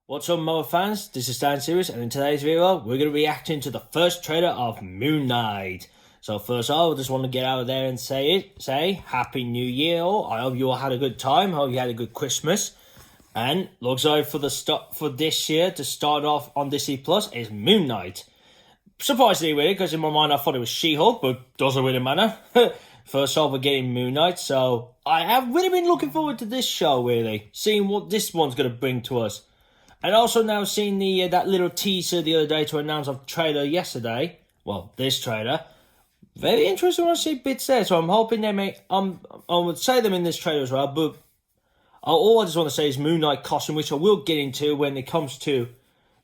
What's up, Marvel fans? This is Dan Series, and in today's video, we're going to be reacting to the first trailer of Moon Knight. So first of all, I just want to get out there and say Happy New Year all. I hope you all had a good time. I hope you had a good Christmas. And looks like for this year to start off on Disney Plus is Moon Knight. Surprisingly, really, because in my mind I thought it was She-Hulk, but doesn't really matter. First off, we're getting Moon Knight, so I have really been looking forward to this show, really, seeing what this one's going to bring to us. And also now seeing the that little teaser the other day to announce a trailer yesterday. Well, this trailer. Very interesting to see bits there. So I'm hoping they make... I would say them in this trailer as well. But all I just want to say is Moon Knight costume, which I will get into when it comes to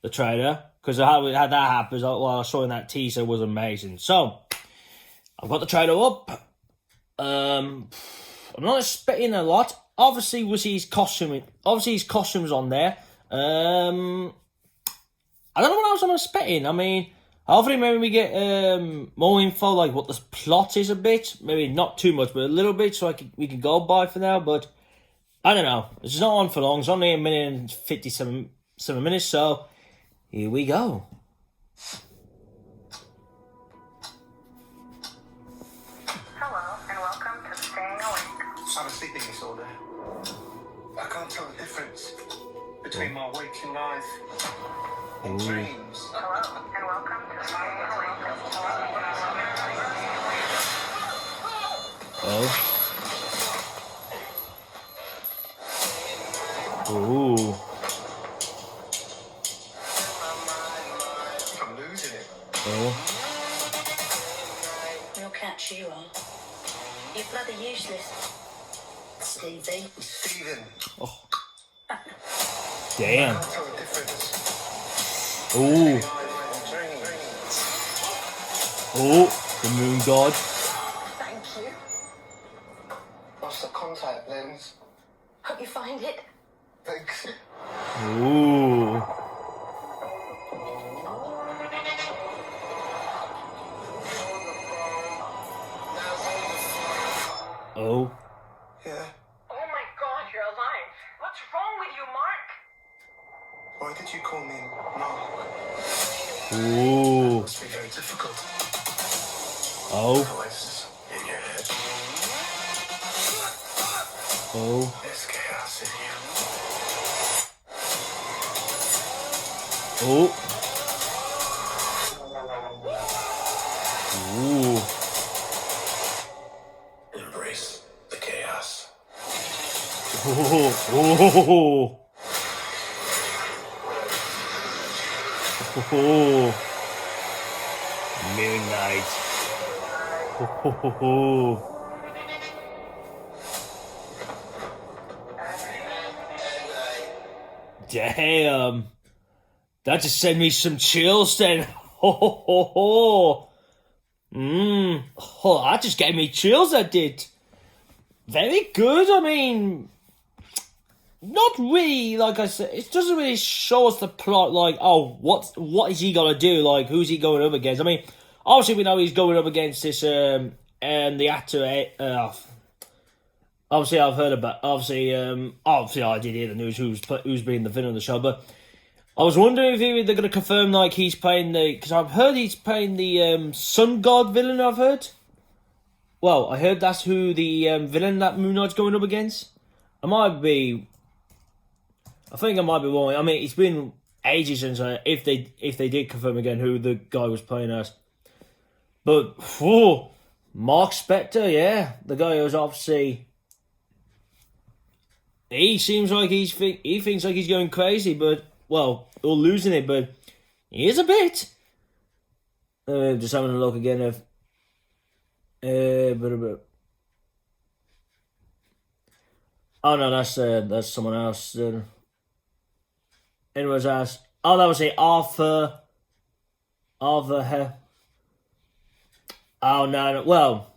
the trailer. Because how that happens, what I saw in that teaser was amazing. So, I've got the trailer up. I'm not expecting a lot. Obviously, we see his costume. Obviously, his costume's on there. I don't know what else I'm expecting. I mean, hopefully maybe we get more info, like what the plot is a bit. Maybe not too much, but a little bit, so we can go by for now. But I don't know. It's not on for long. It's only 1minute and 57 minutes, so here we go. Hello, and welcome to Staying Awake. I have a sleeping disorder. I can't tell the difference between my waking life and dreams. Hello, and welcome to Staying Awake. Ooh. I'm losing it. We'll catch you on. You're bloody useless, Stevie. Stephen. Oh. Damn. I can't tell the difference Ooh. between life and dreams. Oh, the moon god. Thank you. What's the contact lens? Hope you find it. Thanks. Ooh. Oh. Yeah. Oh my god, you're alive. What's wrong with you, Mark? Why did you call me Mark? Ooh. Must be very difficult. Oh. Voices in your head. Oh. There's chaos in you. Oh. Ooh. Embrace the chaos. Oh. Oh. Moon Knight. Oh. Damn. That just sent me some chills then. Oh, that just gave me chills, that did. Very good. I mean, not really, like I said, it doesn't really show us the plot, like, oh, what is he gonna do? Like, who's he going up against? I mean, obviously we know he's going up against this, the actor, obviously I've heard about, obviously I did hear the news who's being the villain of the show, but I was wondering if they're going to confirm, like, he's playing because I've heard he's playing the sun god villain, I've heard. Well, I heard that's who the villain that Moon Knight's going up against. I think I might be wrong. I mean, it's been ages since if they did confirm again who the guy was playing as. But, Marc Spector, yeah. The guy who's obviously... He seems like he thinks like he's going crazy, but... Well, or losing it, but he is a bit. Just having a look again of. Oh no, that's someone else. Anyways, that was it. Arthur. Oh no. Well,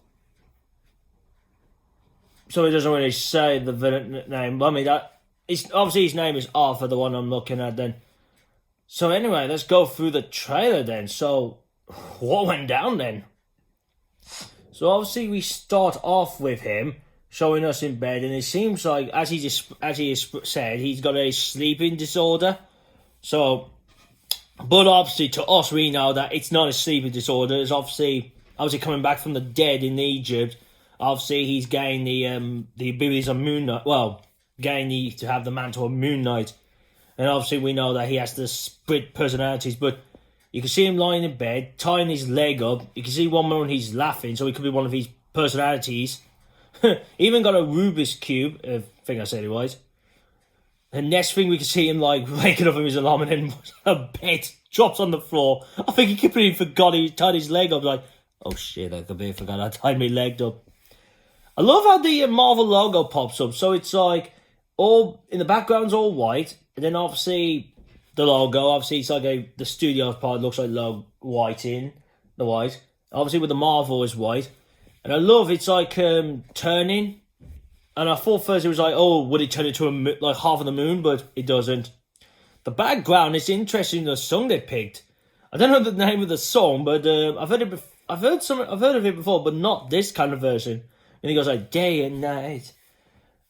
so he doesn't really say the villain name. But I mean that. Obviously his name is Arthur, the one I'm looking at then. So anyway, let's go through the trailer then. So, what went down then? So obviously we start off with him showing us in bed, and it seems like, as he said, he's got a sleeping disorder. So, but obviously to us, we know that it's not a sleeping disorder. It's obviously coming back from the dead in Egypt. Obviously, he's gained the abilities of Moon Knight. Well, gained to have the mantle of Moon Knight. And obviously we know that he has the split personalities, but you can see him lying in bed, tying his leg up. You can see one moment he's laughing, so he could be one of his personalities. Even got a Rubik's Cube, I think I said it was. The next thing we can see him like waking up from his alarm and then a bed drops on the floor. I think he completely forgot he tied his leg up. Like, oh shit, I completely forgot I tied my leg up. I love how the Marvel logo pops up. So it's like, all in the background's all white. And then obviously the logo, obviously it's like the studio part looks like white in the white. Obviously with the Marvel is white. And I love it's like turning. And I thought first it was like, oh, would it turn into like half of the moon? But it doesn't. The background is interesting. The song they picked. I don't know the name of the song, but I've heard it. I've heard of it before, but not this kind of version. And he goes like day and night.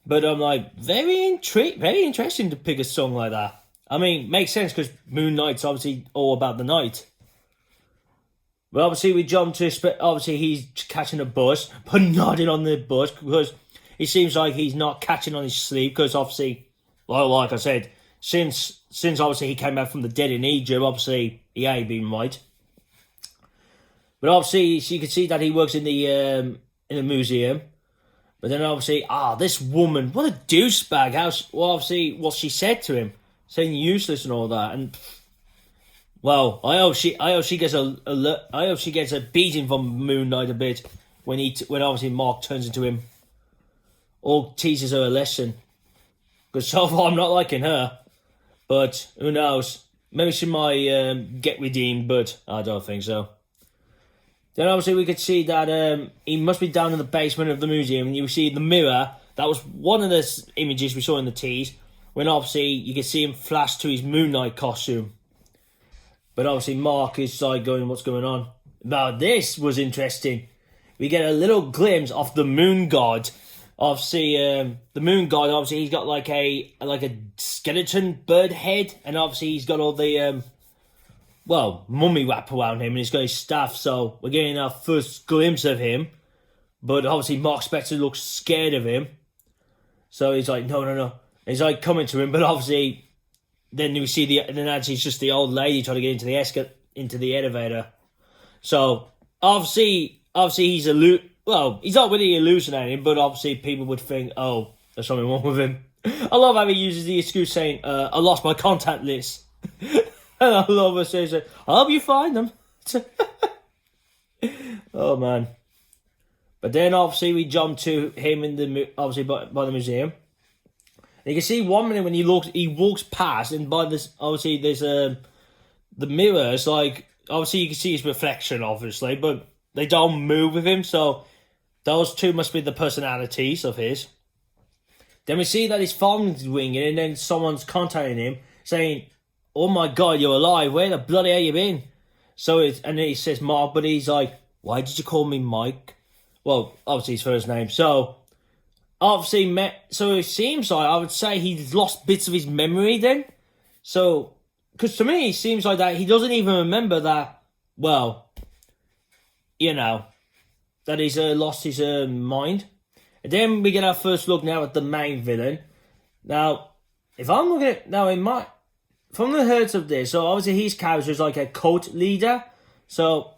But I'm like, very interesting to pick a song like that. I mean, makes sense because Moon Knight's obviously all about the night. But obviously we jump to, obviously he's catching a bus, but not in on the bus because it seems like he's not catching on his sleep because obviously, well, like I said, since obviously he came back from the dead in Egypt, obviously he ain't been right. But obviously you can see that he works in the museum. But then obviously, this woman, what a douchebag. Obviously, what she said to him, saying useless and all that. And, well, I hope she gets a beating from Moon Knight a bit when obviously Marc turns into him. Or teaches her a lesson. Because so far I'm not liking her. But, who knows. Maybe she might get redeemed, but I don't think so. Then obviously we could see that he must be down in the basement of the museum. And you see the mirror. That was one of the images we saw in the tease. When obviously you can see him flash to his Moon Knight costume. But obviously Marc is like going, what's going on? Now this was interesting. We get a little glimpse of the Moon God. Obviously the Moon God, obviously he's got like a skeleton bird head. And obviously he's got all the mummy wrap around him and he's got his staff, so we're getting our first glimpse of him. But obviously Marc Spector looks scared of him. So he's like, no. He's like coming to him, but obviously then we see then actually it's just the old lady trying to get into the elevator. So obviously he's he's not really hallucinating, but obviously people would think, oh, there's something wrong with him. I love how he uses the excuse saying, I lost my contact list. And I love her saying, I hope you find them. Oh, man. But then, obviously, we jump to him in by the museum. And you can see 1 minute when he walks past, and by this, obviously, there's the mirrors, like, obviously, you can see his reflection, obviously, but they don't move with him, so those two must be the personalities of his. Then we see that his phone's ringing, and then someone's contacting him, saying, oh my God, you're alive. Where the bloody hell you been? And then he says Marc, but he's like, why did you call me Mike? Well, obviously his first name. So, obviously, so it seems like, I would say he's lost bits of his memory then. So, because to me, it seems like that he doesn't even remember that, well, that he's lost his mind. And then we get our first look now at the main villain. Now, if I'm looking at, from the hurts of this, so obviously his character is like a cult leader. So,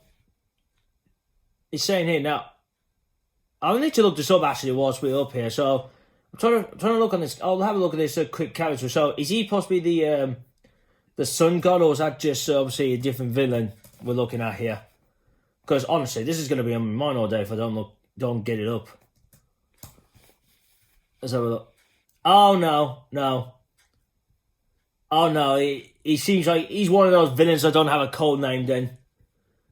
he's saying here, now, I'll need to look this up actually whilst we're up here. So, I'm trying to look on this. I'll have a look at this quick character. So, is he possibly the sun god, or is that just obviously a different villain we're looking at here? Because honestly, this is going to be on my mind all day if I don't get it up. Let's have a look. Oh, no. Oh no, he seems like he's one of those villains that don't have a code name then.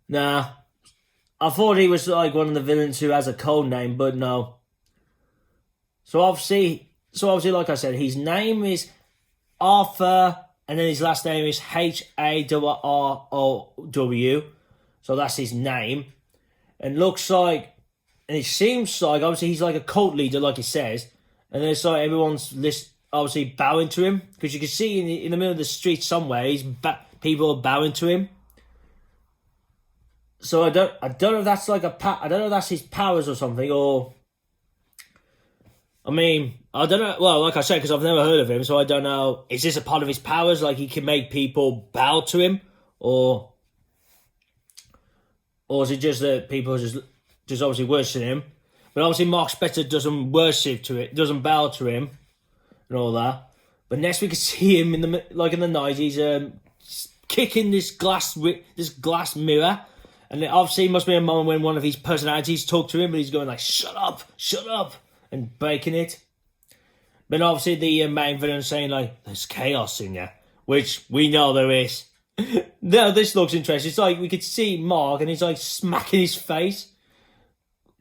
Nah. I thought he was like one of the villains who has a code name, but no. So obviously, like I said, his name is Arthur, and then his last name is Harrow. So that's his name. And it seems like, obviously he's like a cult leader, like he says. And then it's like everyone's list. obviously bowing to him, because you can see in the middle of the street somewhere, people are bowing to him. So I don't know if that's like I don't know if that's his powers or something, or I mean, I don't know. Well, like I said, because I've never heard of him, so I don't know. Is this a part of his powers? Like he can make people bow to him, or is it just that people just obviously worship him? But obviously, Marc Spector doesn't doesn't bow to him, and all that. But next we can see him in the night. He's kicking this glass mirror, and it obviously must be a moment when one of his personalities talk to him, but he's going like, "Shut up," and breaking it. But obviously the main villain is saying like, "There's chaos in you," which we know there is. Now this looks interesting. It's like we could see Marc, and he's like smacking his face.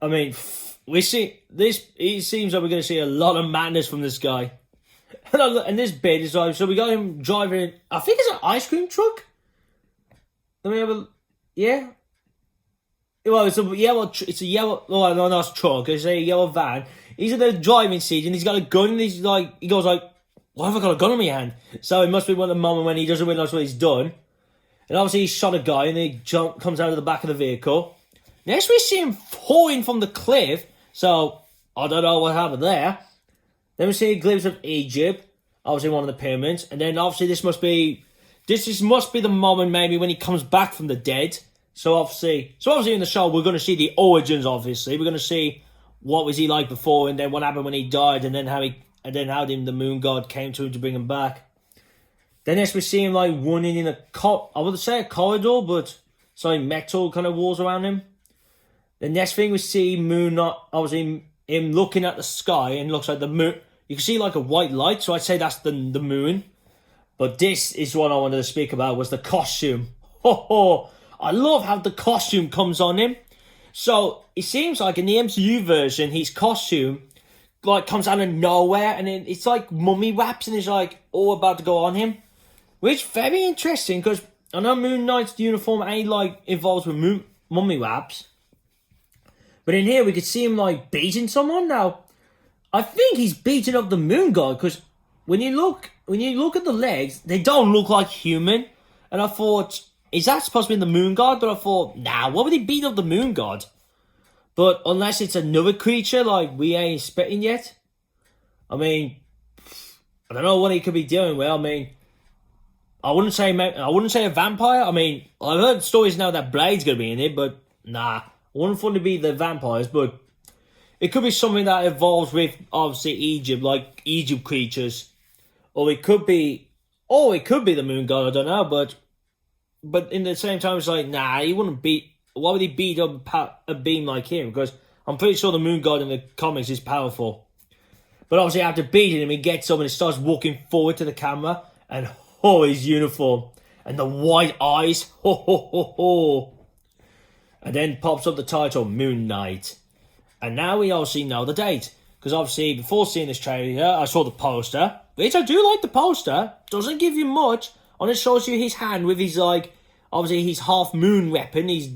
I mean, we see this. It seems like we're going to see a lot of madness from this guy. And this bit is like, so we got him driving. I think it's an ice cream truck. Let me have a yeah. Well, it's a yellow. It's a yellow. Oh no, it's a truck. It's a yellow van. He's in the driving seat and he's got a gun. And he goes like, "Why have I got a gun in my hand?" So it must be one of the moment when he doesn't realise what he's done. And obviously he shot a guy and he comes out of the back of the vehicle. Next we see him falling from the cliff. So I don't know what happened there. Then we see a glimpse of Egypt, obviously one of the pyramids, and then obviously this must be the moment maybe when he comes back from the dead. So obviously in the show we're going to see the origins. Obviously we're going to see what was he like before, and then what happened when he died, and then how the moon god came to him to bring him back. Then next we see him like running in I would say a corridor, but it's like metal kind of walls around him. The next thing we see obviously him looking at the sky, and it looks like the moon. You can see like a white light, so I'd say that's the moon. But this is what I wanted to speak about, was the costume. I love how the costume comes on him. So it seems like in the MCU version, his costume like comes out of nowhere, and it's like mummy wraps, and it's like all about to go on him, which very interesting, because I know Moon Knight's uniform ain't like involved with mummy wraps. But in here, we could see him, like, beating someone. Now, I think he's beating up the moon god, because when you look at the legs, they don't look like human. And I thought, is that supposed to be the moon god? But I thought, nah, why would he beat up the moon god? But unless it's another creature, like, we ain't expecting yet. I mean, I don't know what he could be doing with. I mean, I wouldn't say a vampire. I mean, I've heard stories now that Blade's going to be in it, but nah. I wouldn't want to be the vampires, but it could be something that evolves with, obviously, Egypt, like Egypt creatures. Or it could be the moon god, I don't know, but in the same time, it's like, nah, why would he beat up a beam like him? Because I'm pretty sure the moon god in the comics is powerful. But obviously, after beating him, he gets up and he starts walking forward to the camera, and his uniform, and the white eyes, And then pops up the title, Moon Knight. And now we obviously know the date. Because obviously, before seeing this trailer, I saw the poster. Which I do like the poster. Doesn't give you much. And it shows you his hand with his, like, obviously his half-moon weapon. His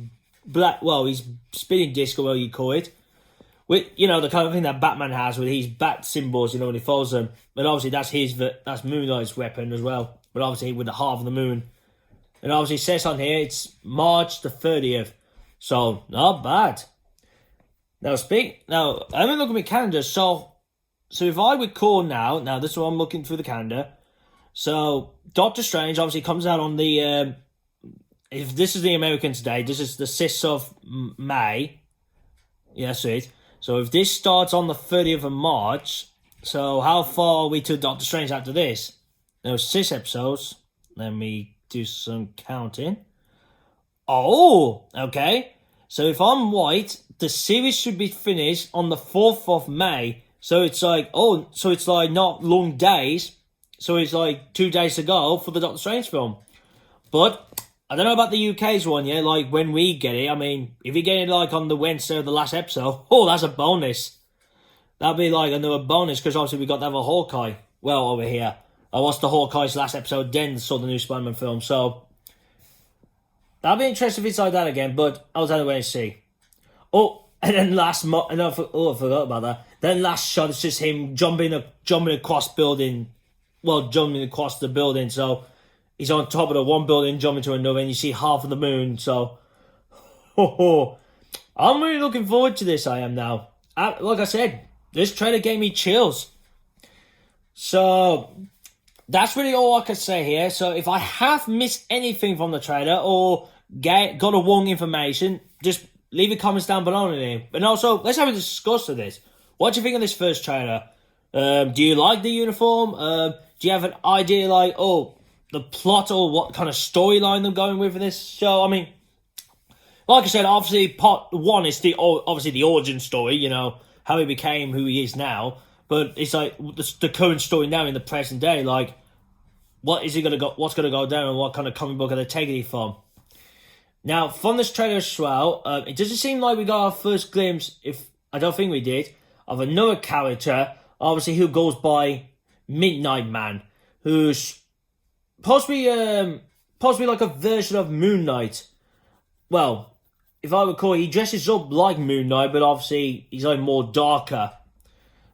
his spinning disc, or whatever you call it. With, the kind of thing that Batman has with his bat symbols, when he folds them. And obviously that's Moon Knight's weapon as well. But obviously with the half of the moon. And obviously it says on here, it's March the 30th. So, not bad. Now, I'm looking at my calendar. So if I recall now this is what I'm looking through the calendar. So, Doctor Strange obviously comes out on the, if this is the American today, this is the 6th of May. Yes, it. So, if this starts on the 30th of March, so how far are we to Doctor Strange after this? There was 6 episodes. Let me do some counting. Oh, okay. So if I'm right, the series should be finished on the 4th of May. So it's like, not long days. So it's like 2 days to go for the Doctor Strange film. But I don't know about the UK's one, yeah? Like when we get it, I mean, if you get it like on the Wednesday of the last episode, that's a bonus. That'd be like another bonus, because obviously we got to have a Hawkeye. Well, over here. I watched the Hawkeye's last episode, then saw the new Spider-Man film, so that'll be interesting if it's like that again, but I'll tell you wait and see. Oh, And then I forgot about that. Then last shot, it's just him jumping across building. Well, jumping across the building. So he's on top of the one building, jumping to another, and you see half of the moon. So, I'm really looking forward to this. I am now. Like I said, this trailer gave me chills. So that's really all I can say here. So if I have missed anything from the trailer or got the wrong information, just leave your comments down below. And also, let's have a discuss of this. What do you think of this first trailer? Do you like the uniform? Do you have an idea, like, the plot or what kind of storyline they're going with in this show? I mean, like I said, obviously part one is the origin story, you know, how he became who he is now. But it's like the current story now in the present day, like, what's gonna go down and what kind of comic book are they taking it from? Now, from this trailer as well, it doesn't seem like we got our first glimpse, I don't think we did, of another character, obviously, who goes by Midnight Man, who's possibly like a version of Moon Knight. Well, if I recall, he dresses up like Moon Knight, but obviously he's like more darker.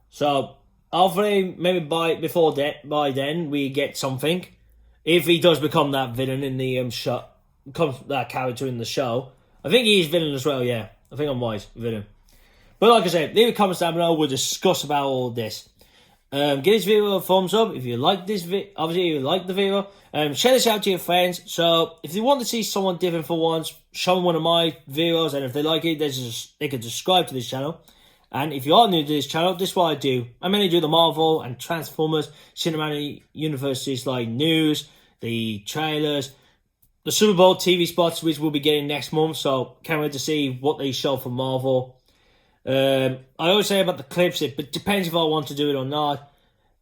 So hopefully, maybe by then we get something. If he does become that villain in the show, becomes that character in the show. I think he's villain as well. Yeah, I think I'm wise, villain. But like I said, leave a comment down below. We'll discuss about all this. Give this video a thumbs up if you like this video. Obviously, if you like the video. Share this out to your friends. So, if you want to see someone different for once, show them one of my videos. And if they like it, they can subscribe to this channel. And if you are new to this channel, this is what I do. I mainly do the Marvel and Transformers cinematic universes, like news, the trailers, the Super Bowl TV spots, which we'll be getting next month. So, can't wait to see what they show for Marvel. I always say about the clips, it depends if I want to do it or not.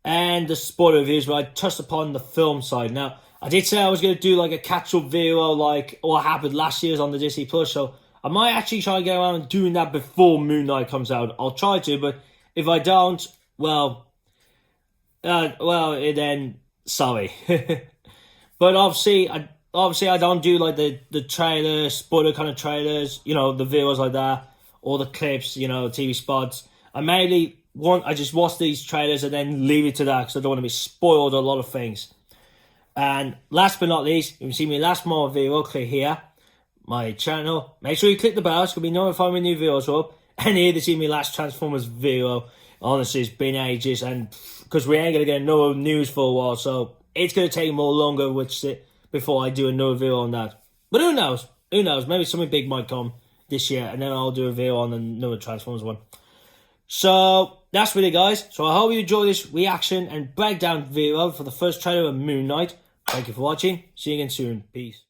And the spoiler reviews, where I touched upon the film side. Now, I did say I was going to do like a catch-up video, like what happened last year's on the Disney Plus. So I might actually try to get around and doing that before Moon Knight comes out. I'll try to, but if I don't, then sorry. But obviously I don't do like the trailer, spoiler kind of trailers, you know, the videos like that. Or the clips, you know, TV spots. I just watch these trailers and then leave it to that because I don't want to be spoiled a lot of things. And last but not least, you can see my last more video, click here, my channel. Make sure you click the bell, so you'll be notified when new videos are up. And here to see my last Transformers video. Honestly, it's been ages, and because we ain't going to get no news for a while, so it's going to take more longer before I do another video on that. But who knows? Who knows? Maybe something big might come this year, and then I'll do a video on another Transformers one. So that's really, guys. So I hope you enjoy this reaction and breakdown video for the first trailer of Moon Knight. Thank you for watching. See you again soon. Peace.